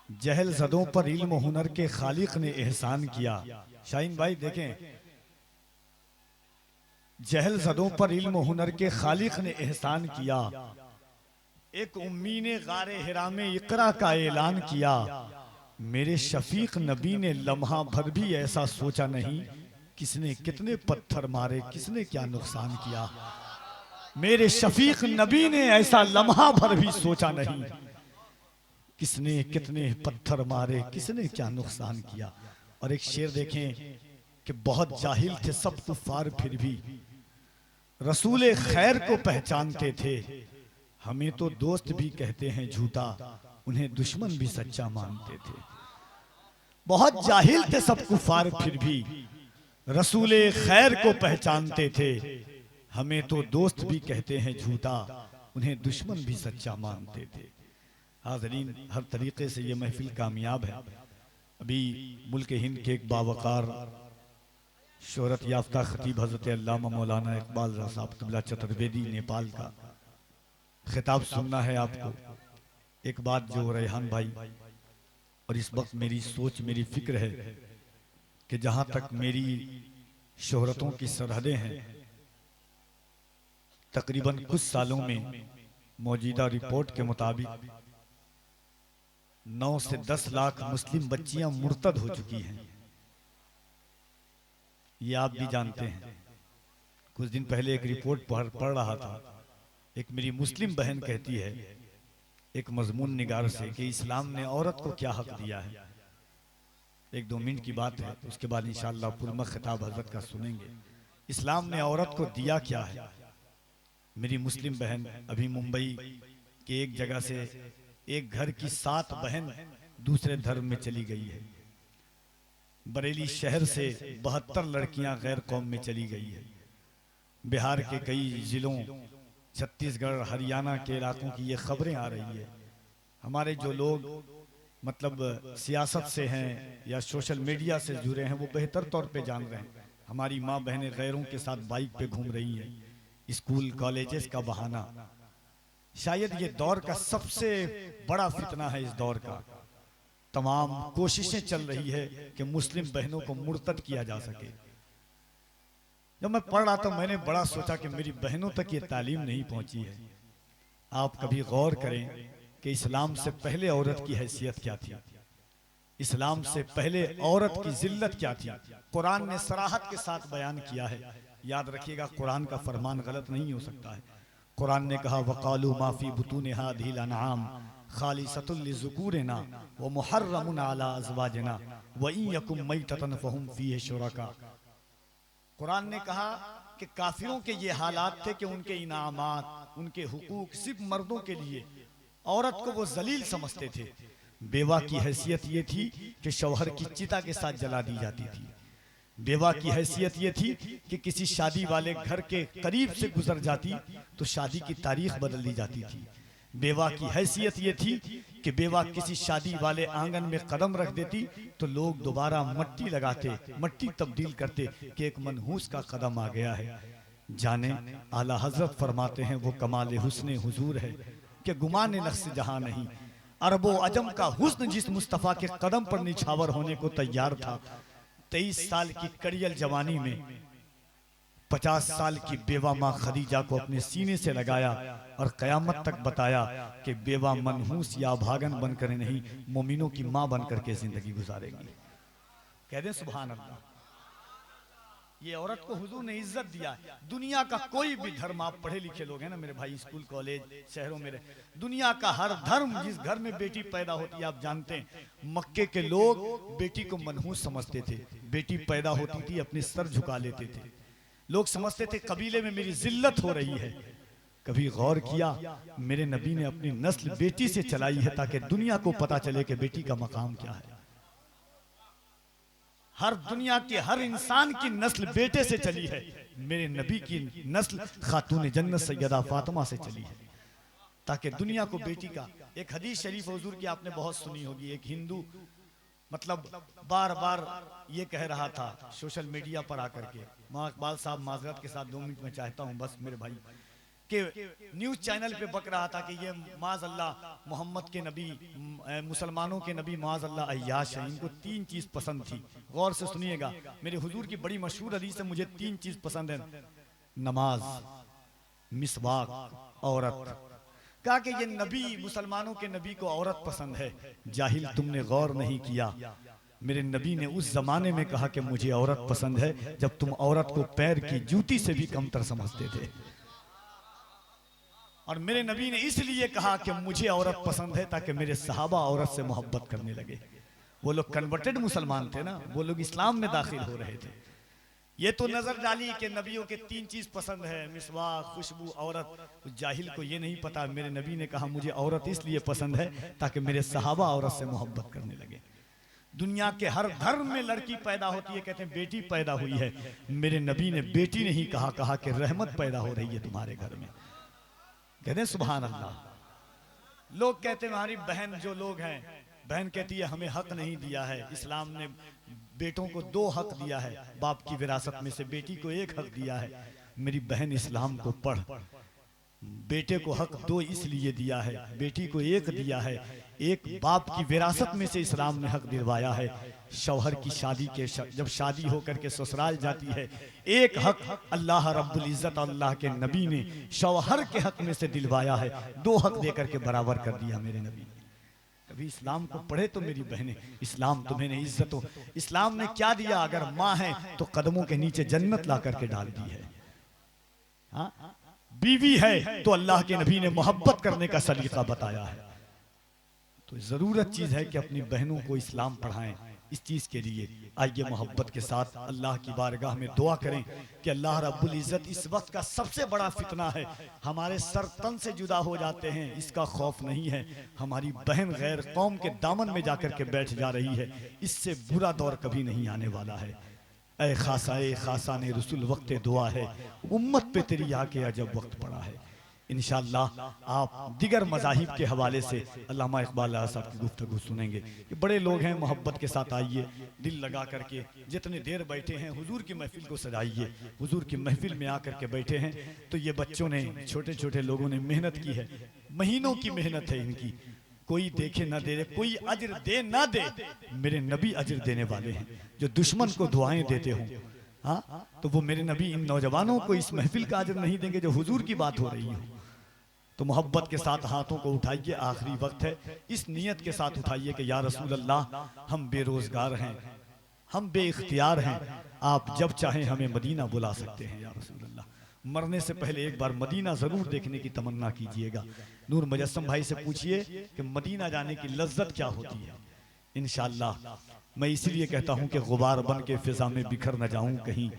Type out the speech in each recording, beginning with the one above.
जहल ज़दों पर इल्म हुनर के खालिक ने एहसान किया। शाहीन भाई देखें, जहल ज़दों पर इल्म हुनर के खालिक ने एहसान किया। एक उम्मी ने गारे हिरा में इकरा का ऐलान किया। मेरे शफीक नबी ने लम्हा भर भी ऐसा सोचा नहीं, किसने कितने पत्थर मारे, किसने क्या नुकसान किया। मेरे शफीक नबी ने ऐसा लम्हा भर भी सोचा नहीं, किसने कितने पत्थर मारे, किसने क्या नुकसान किया। और एक शेर देखें कि बहुत जाहिल थे सब कुफार, फिर भी रसूल खैर को पहचानते थे। हमें तो दोस्त भी कहते हैं झूठा, उन्हें दुश्मन भी सच्चा मानते थे। बहुत जाहिल थे सब कुफार, फिर भी रसूल खैर को पहचानते थे। हमें तो दोस्त भी कहते हैं झूठा, उन्हें दुश्मन भी सच्चा मानते थे। हाज़रीन, हर तरीके से ये महफिल कामयाब है। अभी मुल्क हिंद के एक बावकार शोहरत याफ्ता खतीब हज़रत अल्लामा मौलाना इकबाल रज़ा साहब क़िबला चतुर्वेदी नेपाल का खिताब सुनना है आपको। एक बात जो रेहान भाई, और इस वक्त मेरी सोच, मेरी फिक्र है कि जहां तक मेरी शोहरतों की सरहदें हैं, तकरीबन कुछ सालों में मौजूदा रिपोर्ट के मुताबिक 9 से 10 लाख मुस्लिम बच्चियां मुर्तद हो चुकी हैं। ये आप भी जानते हैं। कुछ दिन पहले एक रिपोर्ट पढ़ रहा था, एक मेरी मुस्लिम बहन कहती है एक मजमून निगार से कि इस्लाम ने औरत को क्या हक दिया है। 1-2 मिनट की बात है, उसके बाद इंशाअल्लाह पुरम खिताब हजरत का सुनेंगे। इस्लाम ने औरत को दिया क्या है। मेरी मुस्लिम बहन अभी मुंबई के एक जगह से एक घर की 7 बहन दूसरे धर्म में चली गई है। बरेली शहर से 72 लड़कियां गैर कौम में चली गई है। बिहार के कई जिलों, छत्तीसगढ़, हरियाणा के इलाकों की ये खबरें आ रही है। हमारे जो लोग मतलब सियासत से हैं या सोशल मीडिया से जुड़े हैं, वो बेहतर तौर पे जान रहे हैं। हमारी माँ बहनें गैरों के साथ बाइक पे घूम रही हैं, स्कूल कॉलेजेस का बहाना। शायद ये दौर का सबसे बड़ा फितना है। इस दौर का तमाम कोशिशें चल रही है कि मुस्लिम बहनों को मुर्तद किया जा सके। जब मैं पढ़ रहा था, मैंने बड़ा सोचा कि मेरी बहनों तक ये तालीम नहीं पहुंची है। आप कभी गौर करें कि इस्लाम से पहले औरत की हैसियत क्या थी, इस्लाम से पहले औरत की जिल्लत क्या थी। कुरान ने सराहत के साथ बयान किया है। याद रखिएगा, कुरान का फरमान गलत नहीं हो सकता है। कुरान ने कहा वक़ालू माफी बुतून हादिहिल अनआम खालिसतुल लिज़ुकूरिना व मुहर्रमुन अला अज़वाजिना व इन यकुम मैततन फहुम फीहि शुरका। कुरान ने कहा कि काफिरों के ये हालात थे कि उनके इनामात, उनके हुकूक सिर्फ मर्दों के लिए, औरत को वो जलील समझते थे। बेवा की हैसियत ये थी कि शौहर की चिता के साथ जला दी जाती थी। बेवा की हैसियत ये थी कि किसी शादी वाले घर के करीब से गुजर जाती तो शादी की तारीख बदल दी जाती थी। बेवा की हैसियत ये थी कि बेवा किसी शादी वाले आंगन में कदम रख देती तो लोग दोबारा मट्टी लगाते, मट्टी तब्दील करते कि एक मनहूस का कदम आ गया है। जाने आला हजरत फरमाते हैं वो कमाल हुस्न हुजूर है कि गुमान नक्श जहां नहीं। अरबो अजम का हुस्न जिस मुस्तफ़ा के कदम पर निछावर होने को तैयार था, 23 साल की कड़ियल जवानी में 50 साल की बेवा माँ खदीजा को अपने सीने से लगाया और कयामत तक बताया कि बेवा मनहूस या भागन बनकर नहीं, मोमिनों की माँ बनकर के जिंदगी गुजारेगी। कह दें सुभान अल्लाह। ये औरत को हुजूर ने इज्जत दिया। दुनिया का कोई भी धर्म, आप पढ़े लिखे लोग हैं ना मेरे भाई, स्कूल कॉलेज शहरों में, दुनिया का हर धर्म, जिस घर में बेटी पैदा होती है आप जानते हैं, मक्के के लोग बेटी को मनहूस समझते थे। बेटी पैदा होती थी अपने सर झुका लेते थे। लोग समझते थे कबीले में मेरी जिल्लत हो रही है। कभी गौर किया, मेरे नबी ने अपनी नस्ल बेटी से चलाई है ताकि दुनिया को पता चले कि बेटी का मकाम क्या है। हर दुनिया के हर इंसान की नस्ल बेटे से चली है। मेरे नबी की नस्ल खातून जन्नत सैयदा फातिमा से चली है ताकि दुनिया को बेटी का। एक हदीस शरीफ हुजूर की आपने बहुत सुनी होगी। एक हिंदू मतलब बार बार ये कह रहा था सोशल मीडिया पर आकर के, माँ इकबाल साहब माजरत के साथ 2 मिनट में चाहता हूँ बस मेरे भाई, कि न्यूज चैनल पे बक रहा था कि ये माज अल्लाह मोहम्मद के नबी, मुसलमानों के नबी माज अल्लाह अय्याश हैं, इनको 3 चीज पसंद थी। गौर से सुनिएगा, मेरे हुजूर की बड़ी मशहूर हदीस है, मुझे 3 चीज पसंद है, नमाज, मिसवाक, औरत। कहा कि ये नबी, मुसलमानों के नबी को औरत पसंद है। जाहिल, तुमने गौर नहीं किया, मेरे नबी ने उस जमाने में कहा कि मुझे औरत पसंद है जब तुम औरत को पैर की जूती से भी कमतर समझते थे। और मेरे नबी ने इसलिए कहा कि मुझे औरत पसंद है ताकि मेरे सहाबा औरत से मोहब्बत करने लगे। वो लोग कन्वर्टेड मुसलमान थे ना, वो लोग इस्लाम में दाखिल हो रहे थे। ये तो नजर डाली कि नबियों के 3 चीज पसंद है, मिसवाक, खुशबू, औरत। जाहिल को ये नहीं पता, मेरे नबी ने कहा मुझे औरत इसलिए पसंद है ताकि मेरे सहाबा औरत से मोहब्बत करने लगे। दुनिया के हर धर्म में लड़की पैदा होती है, कहते हैं बेटी पैदा हुई है। मेरे नबी ने बेटी नहीं कहा, कहा कि रहमत पैदा हो रही है तुम्हारे घर में। कहते हैं सुभान अल्लाह। लोग कहते हैं हमारी बहन, जो लोग हैं, बहन कहती है हमें हक नहीं दिया है, इस्लाम ने बेटों को 2 हक दिया है, बाप की विरासत में से बेटी को 1 हक दिया है। मेरी बहन इस्लाम को पढ़, बेटे को हक 2 इसलिए दिया है, बेटी को 1 दिया है। एक बाप की विरासत में से इस्लाम ने हक दिलवाया है। शौहर की शादी के जब शादी होकर के ससुराल जाती है, 1 हक अल्लाह रब्बुल इज्जत, अल्लाह के नबी ने शौहर के हक में से दिलवाया है, 2 हक देकर के बराबर कर दिया मेरे नबी ने। कभी इस्लाम को पढ़े तो मेरी बहनें, इस्लाम तुम्हें नहीं इज्जत हो। इस्लाम ने क्या दिया? अगर माँ है तो कदमों के नीचे जन्नत ला करके डाल दी है। हाँ, बीवी है तो अल्लाह के नबी ने मोहब्बत करने का सलीका बताया है। तो जरूरत चीज है कि अपनी बहनों को इस्लाम पढ़ाएं। इस चीज के लिए आइए मोहब्बत के साथ अल्लाह की बारगाह में दुआ करें कि अल्लाह रब्बुल इज्जत, इस वक्त का सबसे बड़ा फितना है, हमारे सर तन से जुदा हो जाते हैं, इसका खौफ नहीं है। हमारी बहन गैर कौम के दामन में जाकर के बैठ जा रही है, इससे बुरा दौर कभी नहीं आने वाला है। ए खासा ने रसूल, वक्त दुआ है, उम्मत पे तेरी आके अजब वक्त पड़ा है। इंशाअल्लाह आप दिगर मज़ाहिब के हवाले से अल्लामा इकबाल साहब की गुफ्तगू सुनेंगे। ये बड़े लोग हैं, मोहब्बत के साथ आइए, दिल लगा करके जितने देर बैठे हैं हुजूर की महफिल को सजाइए। हुजूर की महफिल में आकर के बैठे हैं तो ये बच्चों ने, छोटे छोटे लोगों ने मेहनत की है, महीनों की मेहनत है इनकी। कोई देखे ना दे, कोई अजर दे ना दे, मेरे नबी अजर देने वाले हैं। जो दुश्मन को दुआएं देते हों, हाँ, तो वो मेरे नबी इन नौजवानों को इस महफिल का अजर नहीं देंगे जो हुजूर की बात हो रही है। तो मोहब्बत के साथ हाथों को उठाइए, आखिरी वक्त है, इस नियत के साथ उठाइए कि या रसूल अल्लाह, हम बेरोजगार हैं, हम बेइख्तियार हैं, आप जब चाहें हमें मदीना बुला सकते हैं या रसूल अल्लाह। मरने से पहले एक बार मदीना जरूर देखने की तमन्ना कीजिएगा। नूर मुजस्सम भाई से पूछिए कि मदीना जाने की लज्जत क्या होती है। इंशाअल्लाह मैं इसलिए कहता हूं कि गुबार बन के फिजा में बिखर न जाऊं कहीं,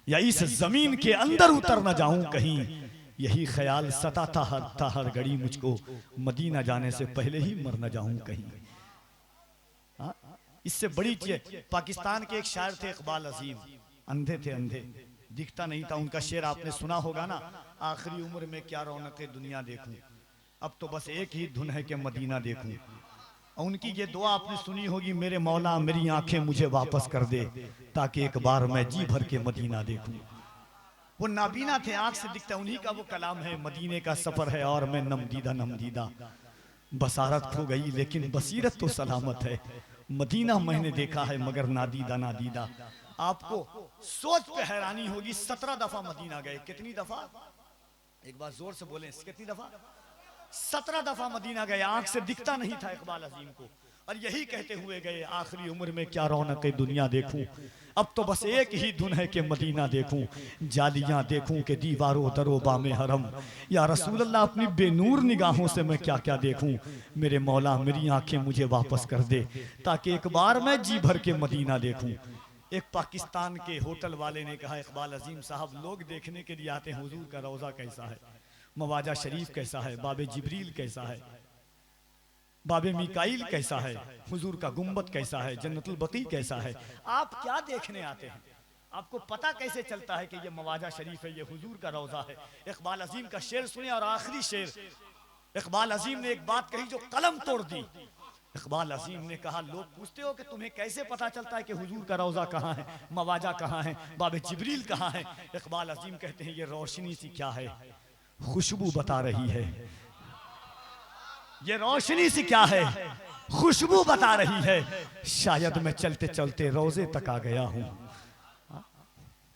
या इस जमीन के अंदर उतर न जाऊं कहीं, यही ख्याल सताता था हर घड़ी मुझको, मदीना जाने से पहले ही मर न जाऊं कहीं। हाँ? इससे बड़ी चीज, पाकिस्तान के एक शायर थे इकबाल अजीम, अंधे थे, अंधे, दिखता नहीं था। उनका शेर आपने सुना होगा ना, आखिरी उम्र में क्या रौनक दुनिया देखूं, अब तो बस एक ही धुन है कि मदीना देखूं। उनकी ये दुआ आपने सुनी होगी, मेरे मौला मेरी आंखें मुझे वापस कर दे, ताकि एक बार मैं जी भर के मदीना देखूं। वो नाबीना थे, आंख से दिखता, उन्हीं का वो कलाम है, मदीने का सफर है और मैं नमदीदा, बसारत खो गई लेकिन बसीरत तो सलामत है, मदीना मैंने देखा है मगर नादीदा। आपको सोच पे हैरानी होगी, 17 दफा मदीना गए। कितनी दफा? एक बार जोर से बोले, कितनी दफा? 17 दफा मदीना गए। आंख से दिखता नहीं था इकबाल अजीम को, और यही कहते हुए गए, आखिरी उम्र में क्या रौनक दुनिया देखूं, अब तो बस एक ही धुन है कि मदीना देखूं, जालियां देखूं कि दीवारों दरोबा में हरम, या रसूल अल्लाह अपनी बेनूर निगाहों से मैं क्या क्या देखूं, मेरे मौला मेरी आंखें मुझे वापस कर दे, ताकि एक बार मैं जी भर के मदीना देखूं। एक पाकिस्तान के होटल वाले ने कहा, इकबाल अजीम साहब, लोग देखने के लिए आते हैं हुजूर का रोजा कैसा है, मवाजा शरीफ कैसा है, बाबे जिब्रील कैसा है, बाबे मिकाइल कैसा है, हुजूर का गुम्बद कैसा है, जन्नतुल बकी कैसा है, आप क्या देखने आते हैं? आपको पता कैसे चलता है कि ये मवाजा शरीफ है, ये हुजूर का रोजा है? इकबाल अजीम का शेर सुने, और आखिरी शेर, इकबाल अजीम ने एक बात कही जो कलम तोड़ दी। इकबाल अजीम ने कहा, लोग पूछते हो कि तुम्हें कैसे पता चलता है कि हुजूर का रोजा कहाँ है, मवाजा कहाँ है, बाबे जिब्रील कहाँ है? इकबाल अजीम कहते हैं, ये रोशनी सी क्या है, खुशबू बता रही है। ये रोशनी सी क्या है, खुशबू बता रही है। शायद मैं चलते चलते रोजे तक आ गया हूं।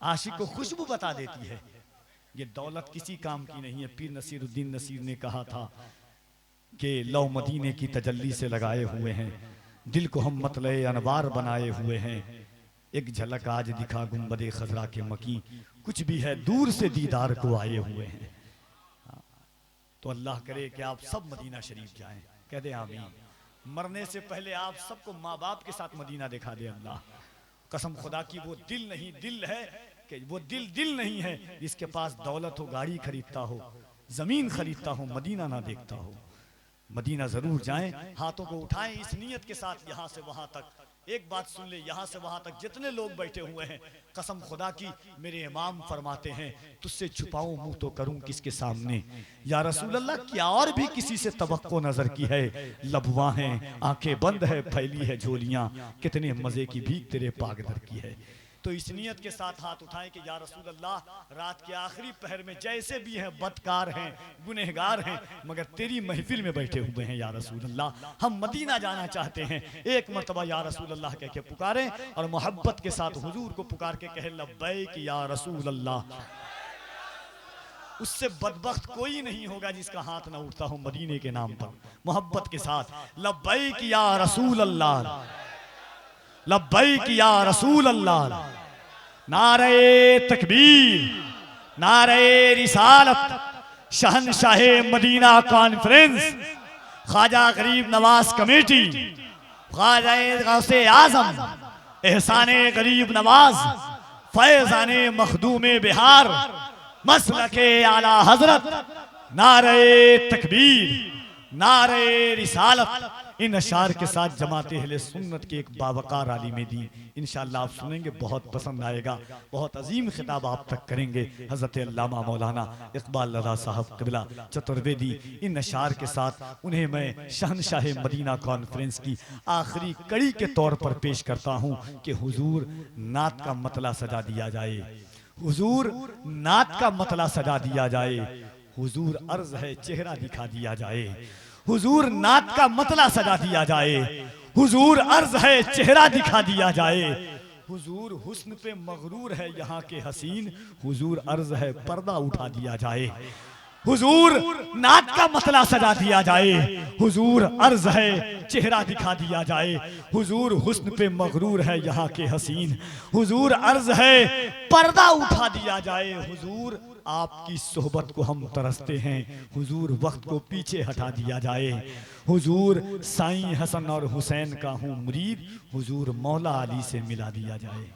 आशिक को खुशबू बता देती है। ये दौलत किसी काम की नहीं है। पीर नसीरुद्दीन नसीर ने कहा था कि लौ मदीने की तजल्ली से लगाए हुए हैं, दिल को हम मतले अनवार बनाए हुए हैं। एक झलक आज दिखा गुंबदे खजरा के मकी, कुछ भी है दूर से दीदार को आए हुए हैं। तो अल्लाह करे कि आप सब मदीना शरीफ जाएं। कह दे आमीन। मरने से पहले आप सबको माँ बाप के साथ मदीना दिखा दे अल्लाह। कसम खुदा की वो दिल नहीं, दिल है कि वो दिल नहीं है जिसके पास दौलत हो, गाड़ी खरीदता हो, जमीन खरीदता हो, मदीना ना देखता हो। मदीना जरूर जाएं, हाथों को उठाएं इस नियत के साथ यहाँ से वहां तक। एक बात सुन ले, यहाँ से वहां तक जितने लोग बैठे हुए हैं, कसम खुदा की मेरे इमाम फरमाते हैं, तुझसे छुपाऊं मुंह तो करूं किसके सामने। या रसूल अल्लाह, क्या और भी किसी से तवक्को नजर की है? लबवा हैं, आंखें बंद है, फैली है झोलियां, कितने मजे की भीख तेरे पागदर की है। तो इस नियत के साथ हाथ उठाएं कि या रसूल अल्लाह, रात के आखिरी पहर में जैसे भी हैं, बदकार हैं, गुनहगार हैं, मगर तेरी महफिल में बैठे हुए हैं या रसूल अल्लाह, हम मदीना जाना चाहते हैं। एक मर्तबा या रसूल अल्लाह कह के पुकारें और मोहब्बत के साथ हुजूर को पुकार के कहे लब्बैक या रसूल अल्लाह। उससे बदबख्त कोई नहीं होगा जिसका हाथ ना उठता हो मदीने के नाम पर। मोहब्बत के साथ लब्बैक या रसूल अल्लाह, लब्बैक या रसूल अल्लाह। नारे तकबीर, नारे रिसालत, शहनशाहे मदीना कॉन्फ्रेंस, ख्वाजा गरीब नवाज कमेटी, ख्वाजा गौसे आजम, एहसाने गरीब नवाज, फैजाने मखदूमे बिहार, मसलके आला हजरत, नारे तकबीर, नारे रिसालत। इन अशार के साथ जमाते अहले सुन्नत के एक बावकार आलिम दीन इंशाअल्लाह आप सुनेंगे, बहुत पसंद आएगा। बहुत अजीम खिताब आप तक करेंगे हज़रत अल्लामा मौलाना इकबाल रज़ा साहब क़िबला चतुर्वेदी। इन अशार के साथ उन्हें मैं शहनशाह मदीना कॉन्फ्रेंस की आखिरी कड़ी के तौर पर पेश करता हूँ कि हुजूर नात का मतला सजा दिया जाए, हुजूर नात का मतला सजा दिया जाए, हुजूर अर्ज है चेहरा दिखा दिया जाए, हुजूर नात का मतला सजा दिया जाए, हुजूर अर्ज है चेहरा दिखा दिया जाए, हुजूर हुस्न पे मगरूर है यहाँ के हसीन, हुजूर अर्ज है पर्दा उठा दिया जाए, हुजूर नात का मतला सजा दिया जाए, हुजूर अर्ज है चेहरा दिखा दिया जाए, हुजूर हुस्न पे मगरूर है यहाँ के हसीन, हुजूर अर्ज है पर्दा उठा दिया जाए, हुजूर आपकी सोहबत को हम तरसते हैं, हुजूर वक्त को पीछे हटा दिया जाए, हुजूर साईं हसन और हुसैन का हूँ मुरीद, हुजूर मौला अली से मिला दिया जाए।